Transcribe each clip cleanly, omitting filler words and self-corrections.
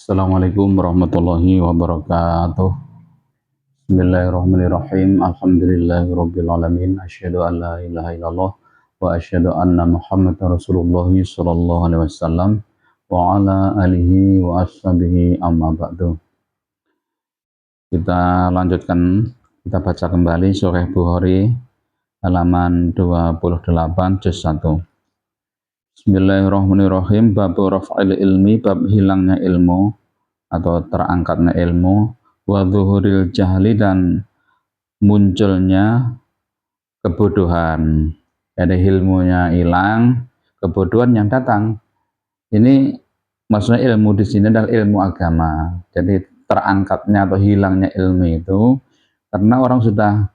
Assalamualaikum warahmatullahi wabarakatuh. Bismillahirrahmanirrahim. Alhamdulillahirabbil alamin. Asyhadu an la ilaha illallah wa asyhadu anna Muhammadar Rasulullah sallallahu alaihi wasallam wa ala alihi wa ashabihi amma ba'du. Kita lanjutkan, kita baca kembali Sahih Bukhari halaman 28 juz 1. Bismillahirrahmanirrahim. Bab raf'il ilmi, bab hilangnya ilmu atau terangkatnya ilmu, wa zuhuril jahli, dan munculnya kebodohan. Jadi ilmunya hilang, kebodohan yang datang. Ini maksudnya ilmu di sini adalah ilmu agama. Jadi terangkatnya atau hilangnya ilmu itu karena orang sudah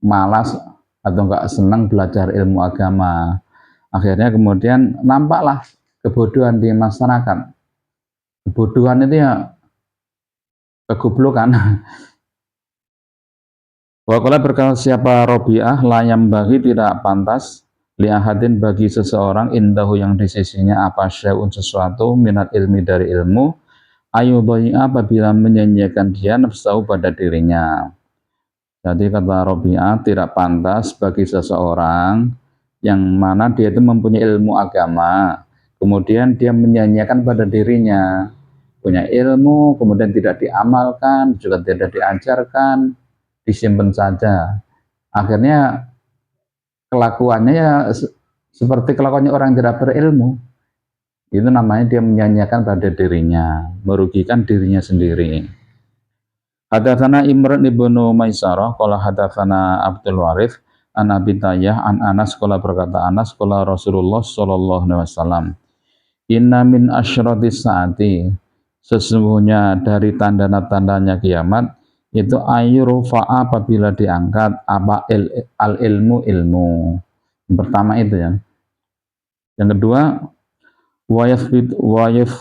malas atau enggak senang belajar ilmu agama. Akhirnya kemudian nampaklah kebodohan di masyarakat. Kebodohan itu ya kegoblokan. Waqala berkata siapa Robiah, layam bagi tidak pantas liahadin bagi seseorang indahu yang di sisinya apa syai'un sesuatu minat ilmi dari ilmu ayudhai apabila menyanyiakan dia nafsu pada dirinya. Jadi kata Robiah, tidak pantas bagi seseorang yang mana dia itu mempunyai ilmu agama, kemudian dia menyanyiakan pada dirinya, punya ilmu, kemudian tidak diamalkan, juga tidak diajarkan, disimpan saja. Akhirnya kelakuannya ya seperti kelakuannya orang yang tidak berilmu. Itu namanya dia menyanyiakan pada dirinya, merugikan dirinya sendiri. Hadatsana Imran ibnu Maisarah qala hadatsana Abdul Warith an Abi Tayyah an Anas qala berkata Anas qala Rasulullah sallallahu alaihi wasallam, inna min asyratis saati, sesungguhnya dari tanda-tandanya kiamat itu ayrufa apabila diangkat apa al ilmu. Yang pertama itu ya. Yang kedua wayaf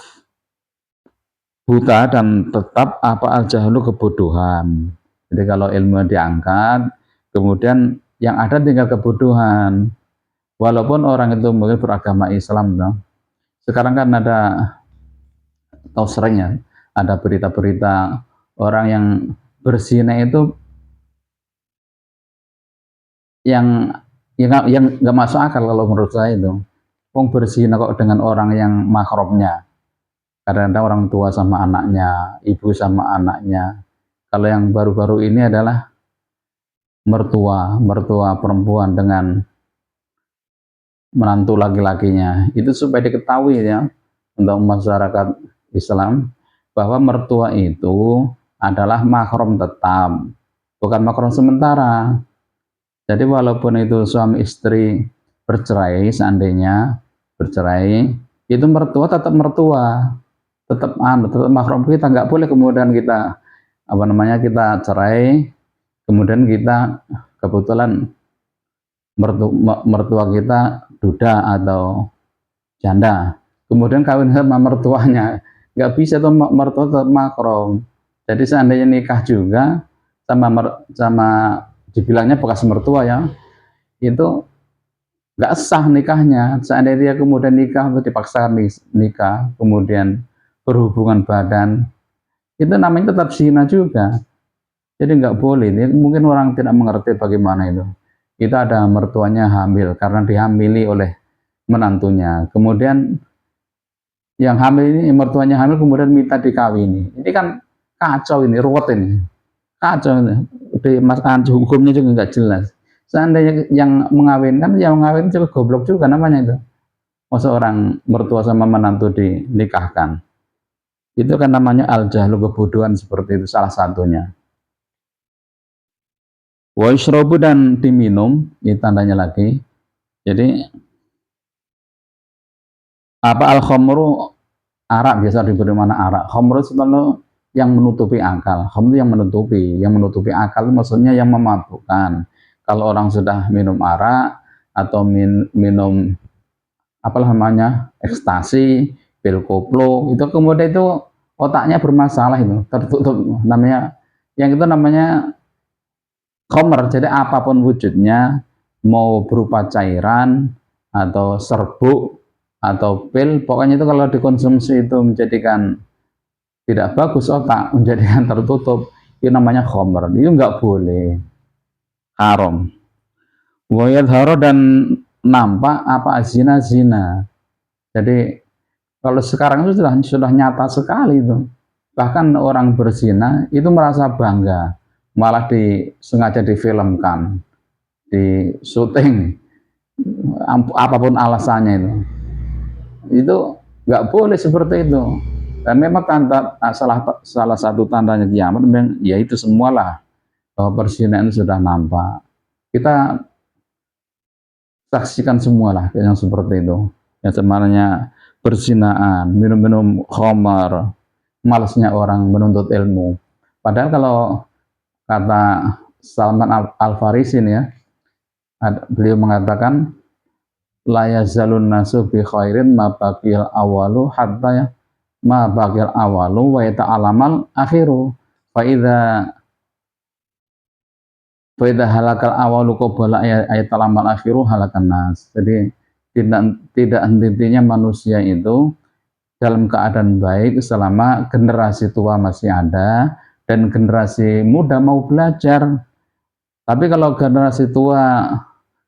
buta dan tetap apa al jahlu kebodohan. Jadi kalau ilmu diangkat, kemudian yang ada tinggal kebodohan. Walaupun orang itu mungkin beragama Islam, no? Sekarang kan ada, atau sering ya, ada berita-berita orang yang berzina itu yang nggak masuk akal kalau menurut saya itu. Wong berzina kok dengan orang yang mahrumnya. Kadang-kadang orang tua sama anaknya, ibu sama anaknya. Kalau yang baru-baru ini adalah mertua perempuan dengan menantu laki-lakinya. Itu supaya diketahui ya untuk masyarakat Islam bahwa mertua itu adalah mahram tetap, bukan mahram sementara. Jadi walaupun itu suami istri bercerai, seandainya bercerai, itu mertua tetap mertua, tetap mahram kita. Nggak boleh kemudian kita kita cerai, kemudian kita kebetulan mertua kita duda atau janda, kemudian kawin sama mertuanya, nggak bisa tuh, mertua tetap mahram. Jadi seandainya nikah juga sama dibilangnya bekas mertua ya, itu nggak sah nikahnya. Seandainya dia kemudian nikah atau dipaksakan nikah, kemudian berhubungan badan, itu namanya tetap zina juga. Jadi nggak boleh. Ini mungkin orang tidak mengerti bagaimana itu. Kita ada mertuanya hamil karena dihamili oleh menantunya. Kemudian yang hamil ini, mertuanya hamil kemudian minta dikawini. Ini kan kacau, ini ruwet ini. Kacau ini. Di hukumnya juga nggak jelas. Seandainya yang mengawinkan, yang mengawin juga goblok juga namanya itu. Masa orang mertua sama menantu dinikahkan. Itu kan namanya al-jahlu, kebodohan seperti itu salah satunya. Wa yashrabu, dan diminum, ini tandanya lagi. Jadi apa al-khamru, arak, biasa diberi mana arak. Khamru itu yang menutupi akal. Khamru yang menutupi akal, maksudnya yang memabukkan. Kalau orang sudah minum arak atau minum ekstasi, pil koplo, itu kemudian itu otaknya bermasalah, itu tertutup, namanya yang itu namanya khamr. Jadi apapun wujudnya, mau berupa cairan atau serbuk atau pil, pokoknya itu kalau dikonsumsi itu menjadikan tidak bagus otak menjadi yang tertutup, itu namanya khomer, itu nggak boleh, haram. Wa yadhharu dan nampak apa zina. Jadi kalau sekarang itu sudah nyata sekali itu. Bahkan orang berzina itu merasa bangga, malah sengaja difilmkan, di syuting, apapun alasannya itu nggak boleh seperti itu. Dan memang salah satu tandanya kiamat memang ya itu semualah, bahwa perzinahan sudah nampak. Kita saksikan semualah yang seperti itu. Yang sebenarnya perzinaan, minum-minum khamar, malasnya orang menuntut ilmu. Padahal kalau kata Salman Al-Farisi ya, beliau mengatakan la yazalun nasu bi khairin ma baqiyal awalu hatta ya ma baqiyal awalu wa yata'alamal akhiru fa idza halakal awalu qabla ayatalamal akhiru halakan nas. Jadi tidak henti-hentinya manusia itu dalam keadaan baik selama generasi tua masih ada dan generasi muda mau belajar. Tapi kalau generasi tua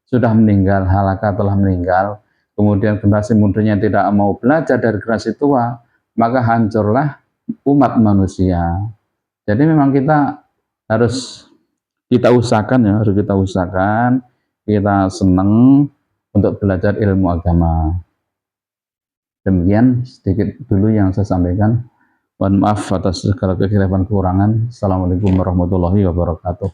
sudah meninggal, halaka telah meninggal, kemudian generasi mudanya tidak mau belajar dari generasi tua, maka hancurlah umat manusia. Jadi memang harus kita usahakan ya, harus kita usahakan, kita senang untuk belajar ilmu agama. Demikian sedikit dulu yang saya sampaikan. Mohon maaf atas segala kekhilafan kekurangan. Assalamualaikum warahmatullahi wabarakatuh.